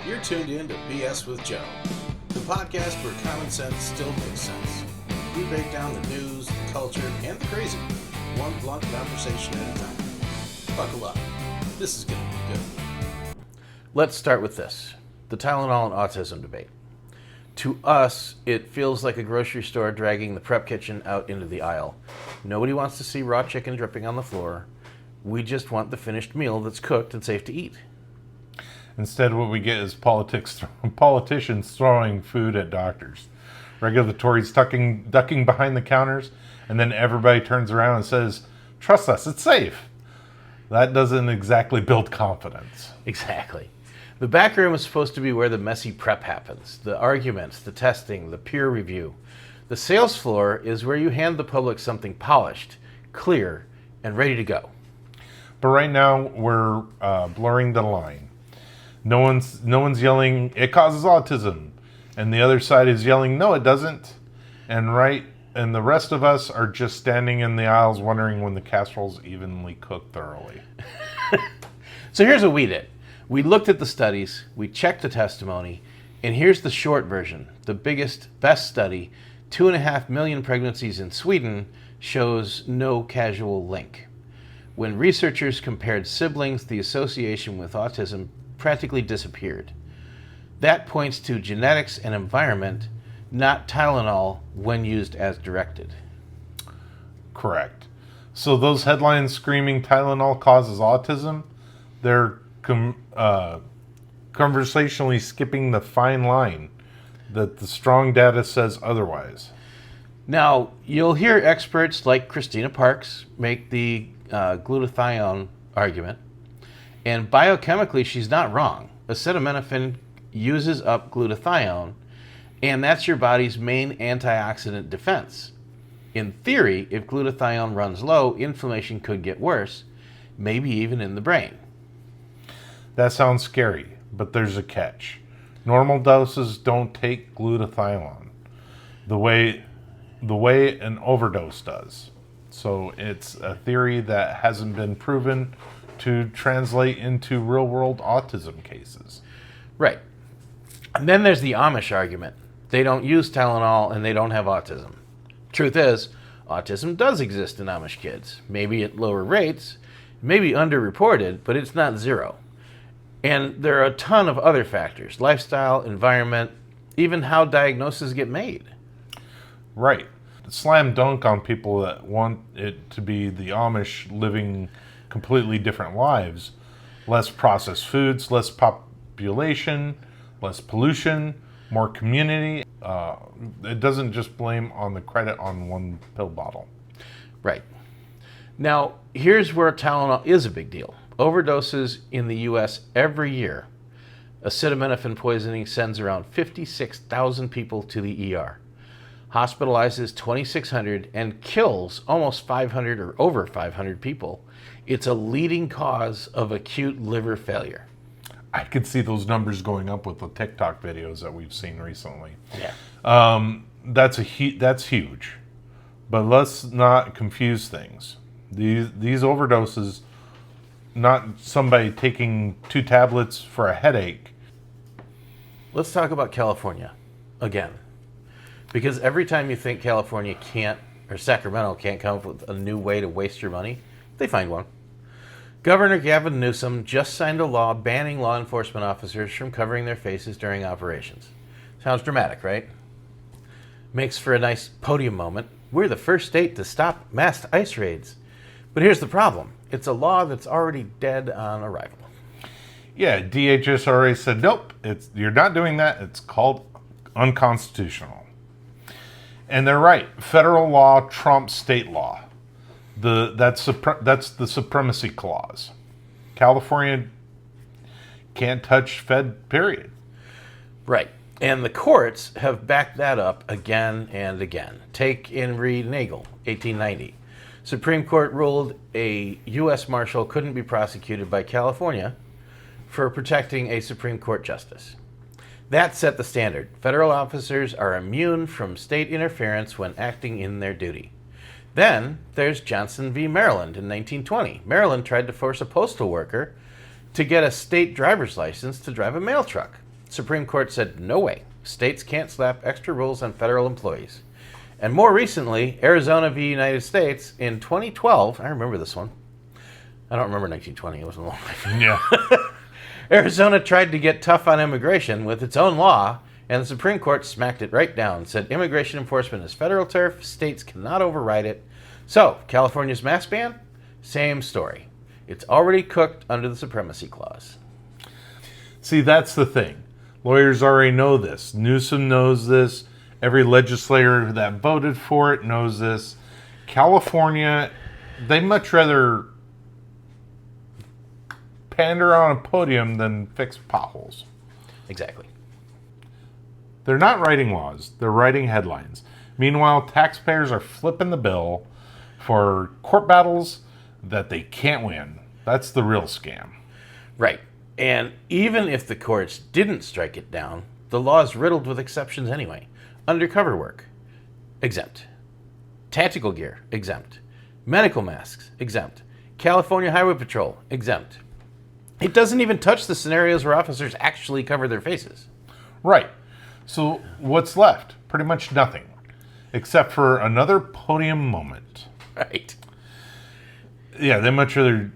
You're tuned in to BS with Joe, the podcast where common sense still makes sense. We break down the news, the culture, and the crazy, one blunt conversation at a time. Buckle up. This is going to be good. Let's start with this, the Tylenol and autism debate. To us, it feels like a grocery store dragging the prep kitchen out into the aisle. Nobody wants to see raw chicken dripping on the floor. We just want the finished meal that's cooked and safe to eat. Instead, what we get is politicians throwing food at doctors. Regulatories ducking behind the counters, and then everybody turns around and says, "Trust us, it's safe." That doesn't exactly build confidence. Exactly. The back room is supposed to be where the messy prep happens. The arguments, the testing, the peer review. The sales floor is where you hand the public something polished, clear, and ready to go. But right now, we're blurring the line. No one's yelling, "It causes autism," and the other side is yelling, "No, it doesn't." And the rest of us are just standing in the aisles wondering when the casserole's evenly cooked thoroughly. So here's what we did. We looked at the studies, we checked the testimony, and here's the short version. The best study, 2.5 million pregnancies in Sweden, shows no causal link. When researchers compared siblings, the association with autism practically disappeared. That points to genetics and environment, not Tylenol when used as directed. Correct. So those headlines screaming Tylenol causes autism, they're conversationally skipping the fine line that the strong data says otherwise. Now, you'll hear experts like Christina Parks make the glutathione argument, and biochemically she's not wrong. Acetaminophen uses up glutathione, and that's your body's main antioxidant defense. In theory, if glutathione runs low, inflammation could get worse, maybe even in the brain. That sounds scary, but there's a catch. Normal doses don't take glutathione the way an overdose does. So it's a theory that hasn't been proven to translate into real-world autism cases. Right. And then there's the Amish argument. They don't use Tylenol and they don't have autism. Truth is, autism does exist in Amish kids. Maybe at lower rates, maybe underreported, but it's not zero. And there are a ton of other factors: lifestyle, environment, even how diagnoses get made. Right. Slam dunk on people that want it to be the Amish living completely different lives. Less processed foods, less population, less pollution, more community. It doesn't just blame on the credit on one pill bottle. Right. Now, here's where Tylenol is a big deal. Overdoses in the U.S. every year. Acetaminophen poisoning sends around 56,000 people to the ER, hospitalizes 2,600, and kills almost 500 or over 500 people. It's a leading cause of acute liver failure. I could see those numbers going up with the TikTok videos that we've seen recently. Yeah. That's huge. But let's not confuse things. These overdoses, not somebody taking 2 tablets for a headache. Let's talk about California again. Because every time you think California can't, or Sacramento can't come up with a new way to waste your money, they find one. Governor Gavin Newsom just signed a law banning law enforcement officers from covering their faces during operations. Sounds dramatic, right? Makes for a nice podium moment. We're the first state to stop mass ICE raids. But here's the problem. It's a law that's already dead on arrival. Yeah, DHS already said, nope, you're not doing that. It's called unconstitutional. And they're right. Federal law trumps state law. That's the Supremacy Clause. California can't touch Fed, period. Right. And the courts have backed that up again and again. Take and read Neagle, 1890. Supreme Court ruled a U.S. Marshal couldn't be prosecuted by California for protecting a Supreme Court justice. That set the standard. Federal officers are immune from state interference when acting in their duty. Then there's Johnson v. Maryland in 1920. Maryland tried to force a postal worker to get a state driver's license to drive a mail truck. Supreme Court said, no way. States can't slap extra rules on federal employees. And more recently, Arizona v. United States in 2012, I remember this one. I don't remember 1920, it wasn't long. Yeah. Arizona tried to get tough on immigration with its own law, and the Supreme Court smacked it right down, said immigration enforcement is federal turf, states cannot override it. So, California's mask ban? Same story. It's already cooked under the Supremacy Clause. See, that's the thing. Lawyers already know this. Newsom knows this. Every legislator that voted for it knows this. California, they much rather pander on a podium than fix potholes. Exactly. They're not writing laws. They're writing headlines. Meanwhile, taxpayers are flipping the bill for court battles that they can't win. That's the real scam. Right. And even if the courts didn't strike it down, the law is riddled with exceptions anyway. Undercover work, exempt. Tactical gear, exempt. Medical masks, exempt. California Highway Patrol, exempt. It doesn't even touch the scenarios where officers actually cover their faces. Right. So what's left? Pretty much nothing. Except for another podium moment. Right. Yeah, they much rather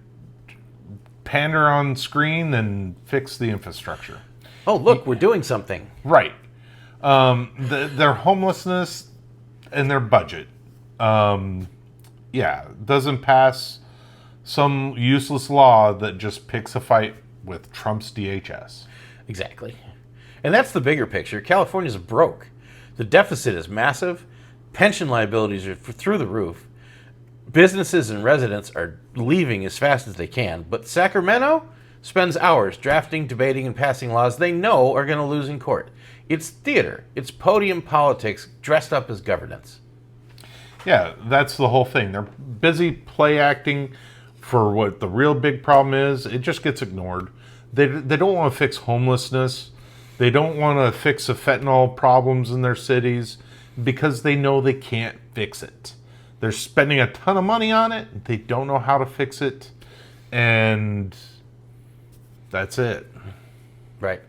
pander on screen than fix the infrastructure. Oh, look, we're doing something. Right. Their homelessness and their budget. Doesn't pass some useless law that just picks a fight with Trump's DHS. Exactly. And that's the bigger picture. California's broke. The deficit is massive. Pension liabilities are through the roof. Businesses and residents are leaving as fast as they can. But Sacramento spends hours drafting, debating, and passing laws they know are going to lose in court. It's theater. It's podium politics dressed up as governance. Yeah, that's the whole thing. They're busy play acting for what the real big problem is. It just gets ignored. They don't want to fix homelessness. They don't want to fix the fentanyl problems in their cities because they know they can't fix it. They're spending a ton of money on it. They don't know how to fix it. And that's it. Right.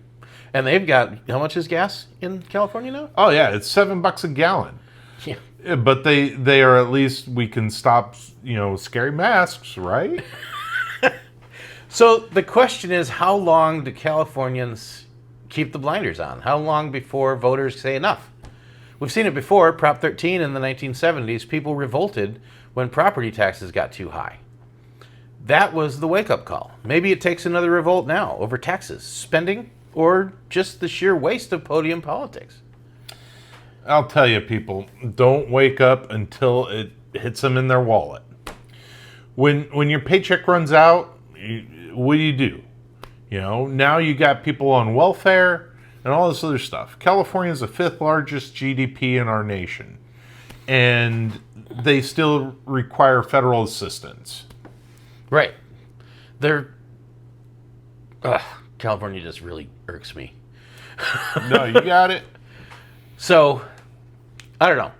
And they've got, how much is gas in California now? Oh, yeah, it's $7 a gallon. Yeah. But they are at least, we can stop, scary masks, right? So the question is, how long do Californians keep the blinders on? How long before voters say enough? We've seen it before. Prop 13 in the 1970s, people revolted when property taxes got too high. That was the wake-up call. Maybe it takes another revolt now over taxes, spending, or just the sheer waste of podium politics. I'll tell you, people, don't wake up until it hits them in their wallet. When your paycheck runs out, what do? Now you got people on welfare and all this other stuff. California is the 5th largest GDP in our nation, and they still require federal assistance. Right. California just really irks me. No, you got it. So, I don't know.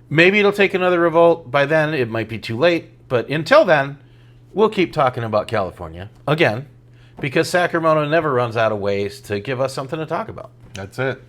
Maybe it'll take another revolt. By then, it might be too late. But until then, we'll keep talking about California. Again, because Sacramento never runs out of ways to give us something to talk about. That's it.